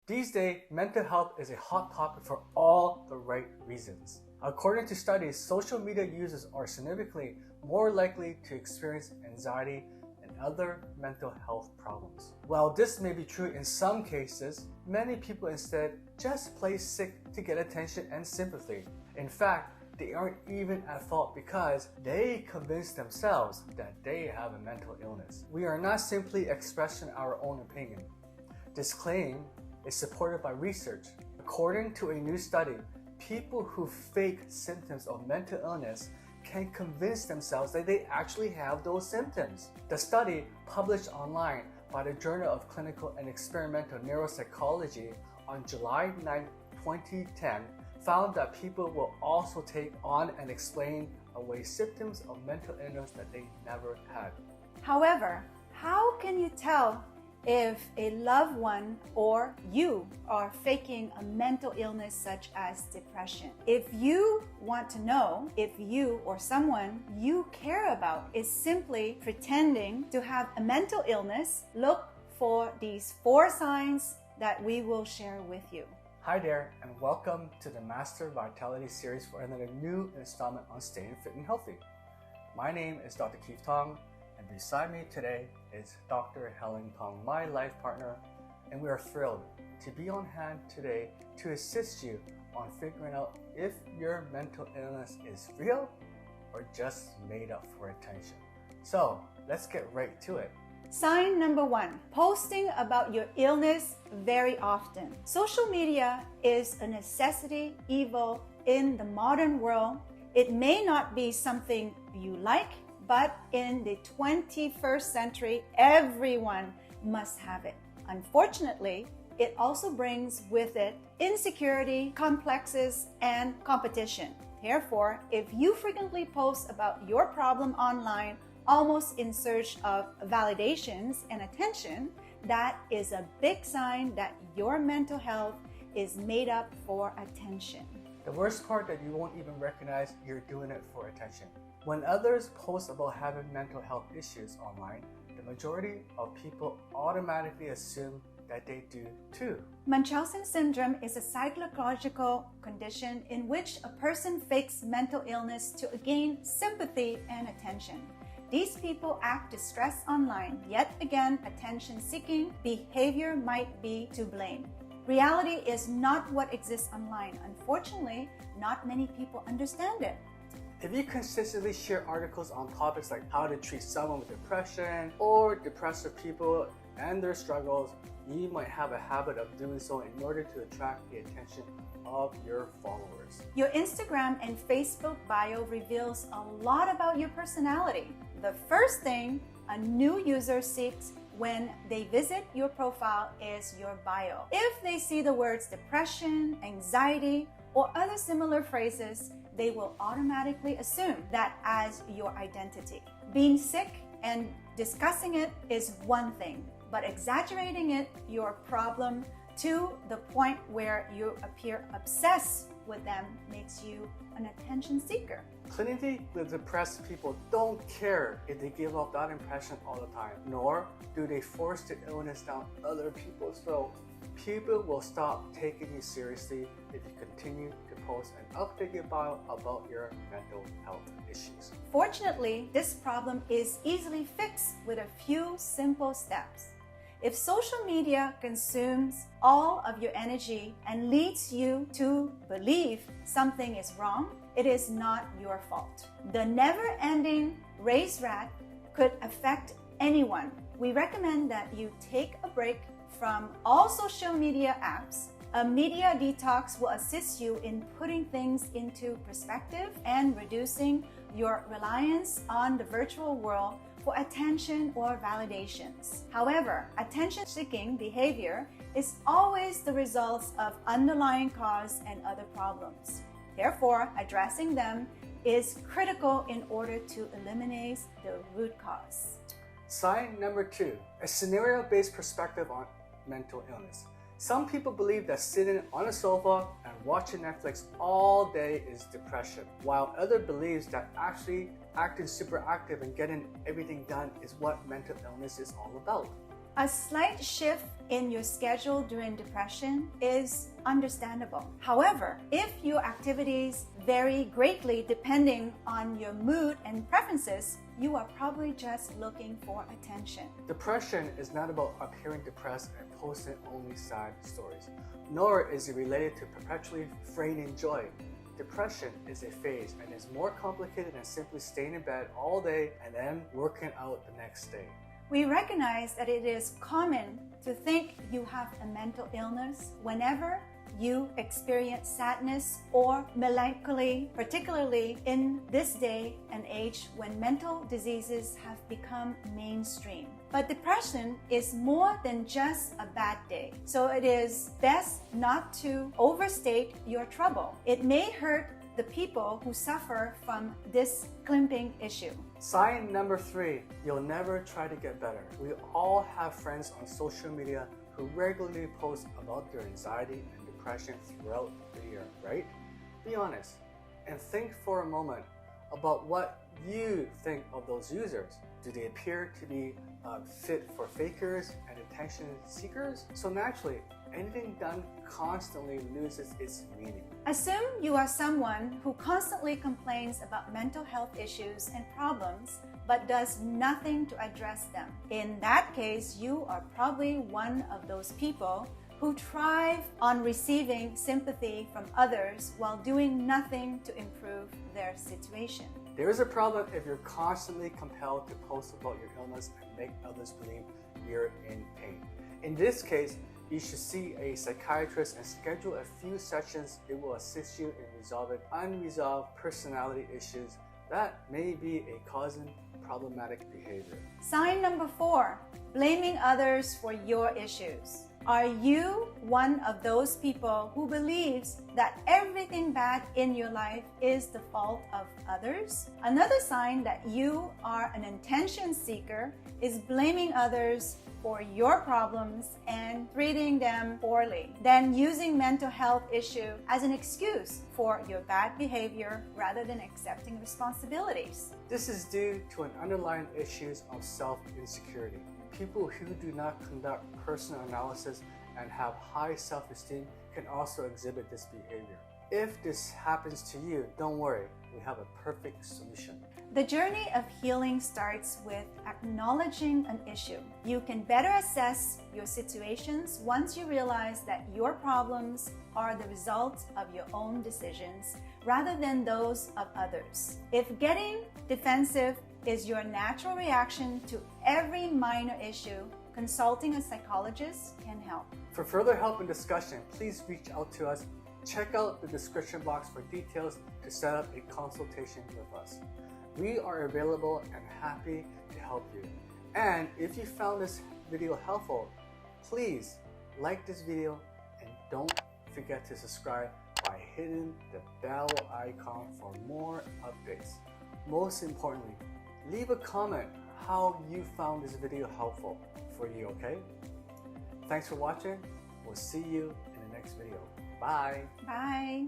These days, mental health is a hot topic for all the right reasons. According to studies, social media users are significantly more likely to experience anxiety and other mental health problems. While this may be true in some cases, many people instead just play sick to get attention and sympathy. In fact, they aren't even at fault because they convince themselves that they have a mental illness. We are not simply expressing our own opinion. This claim is supported by research. According to a new study, people who fake symptoms of mental illness can convince themselves that they actually have those symptoms. The study, published online by the Journal of Clinical and Experimental Neuropsychology on July 9, 2010, found that people will also take on and explain away symptoms of mental illness that they never had. However, how can you tell if a loved one or you are faking a mental illness such as depression? If you want to know if you or someone you care about is simply pretending to have a mental illness, look for these 4 signs that we will share with you. Hi there, and welcome to the Master Vitality series for another new installment on staying fit and healthy. My name is Dr. Helen Tong, and beside me today is Dr. Helen Tong, my life partner, and we are thrilled to be on hand today to assist you on figuring out if your mental illness is real or just made up for attention. So let's get right to it. Sign number 1, posting about your illness very often. Social media is a necessity evil in the modern world. It may not be something you like, but in the 21st century, everyone must have it. Unfortunately, it also brings with it insecurity, complexes, and competition. Therefore, if you frequently post about your problem online, almost in search of validations and attention, that is a big sign that your mental health is made up for attention. The worst part that you won't even recognize you're doing it for attention. When others post about having mental health issues online, the majority of people automatically assume that they do too. Munchausen syndrome is a psychological condition in which a person fakes mental illness to gain sympathy and attention. These people act distressed online, yet again, attention-seeking behavior might be to blame. Reality is not what exists online. Unfortunately, not many people understand it. If you consistently share articles on topics like how to treat someone with depression or depressive people and their struggles, you might have a habit of doing so in order to attract the attention of your followers. Your Instagram and Facebook bio reveals a lot about your personality. The first thing a new user seeks when they visit your profile is your bio. If they see the words depression, anxiety, or other similar phrases, they will automatically assume that as your identity. Being sick and discussing it is one thing, but exaggerating it, your problem, to the point where you appear obsessed with them makes you an attention seeker. Clinically depressed people don't care if they give off that impression all the time, nor do they force the illness down other people's throats. People will stop taking you seriously if you continue to post an updated bio about your mental health issues. Fortunately, this problem is easily fixed with a few simple steps. If social media consumes all of your energy and leads you to believe something is wrong, it is not your fault. The never-ending race rat could affect anyone. We recommend that you take a break from all social media apps. A media detox will assist you in putting things into perspective and reducing your reliance on the virtual world for attention or validations. However, attention-seeking behavior is always the result of underlying cause and other problems. Therefore, addressing them is critical in order to eliminate the root cause. Sign number 2, a scenario-based perspective on mental illness. Some people believe that sitting on a sofa and watching Netflix all day is depression, while others believe that actually acting super active and getting everything done is what mental illness is all about. A slight shift in your schedule during depression is understandable. However, if your activities vary greatly depending on your mood and preferences, you are probably just looking for attention. Depression is not about appearing depressed and posting only sad stories, nor is it related to perpetually feigning joy. Depression is a phase and is more complicated than simply staying in bed all day and then working out the next day. We recognize that it is common to think you have a mental illness whenever you experience sadness or melancholy, particularly in this day and age when mental diseases have become mainstream. But depression is more than just a bad day, so it is best not to overstate your trouble. It may hurt the people who suffer from this climping issue. Sign number 3, you'll never try to get better. We all have friends on social media who regularly post about their anxiety and depression throughout the year, right? Be honest and think for a moment about what you think of those users. Do they appear to be fit for fakers and attention seekers? So naturally, anything done constantly loses its meaning. Assume you are someone who constantly complains about mental health issues and problems but does nothing to address them. In that case, you are probably one of those people who thrive on receiving sympathy from others while doing nothing to improve their situation. There is a problem if you're constantly compelled to post about your illness and make others believe you're in pain. In this case, you should see a psychiatrist and schedule a few sessions. It will assist you in resolving unresolved personality issues that may be causing problematic behavior. Sign number 4, blaming others for your issues. Are you one of those people who believes that everything bad in your life is the fault of others? Another sign that you are an attention seeker is blaming others for your problems and treating them poorly, then using mental health issue as an excuse for your bad behavior rather than accepting responsibilities. This is due to an underlying issues of self-insecurity. People who do not conduct personal analysis and have high self-esteem can also exhibit this behavior. If this happens to you, don't worry, we have a perfect solution. The journey of healing starts with acknowledging an issue. You can better assess your situations once you realize that your problems are the result of your own decisions rather than those of others. If getting defensive is your natural reaction to every minor issue, consulting a psychologist can help. For further help and discussion, please reach out to us. Check out the description box for details to set up a consultation with us. We are available and happy to help you. And if you found this video helpful, please like this video and don't forget to subscribe by hitting the bell icon for more updates. Most importantly, leave a comment how you found this video helpful for you, okay? Thanks for watching. We'll see you in the next video. Bye. Bye.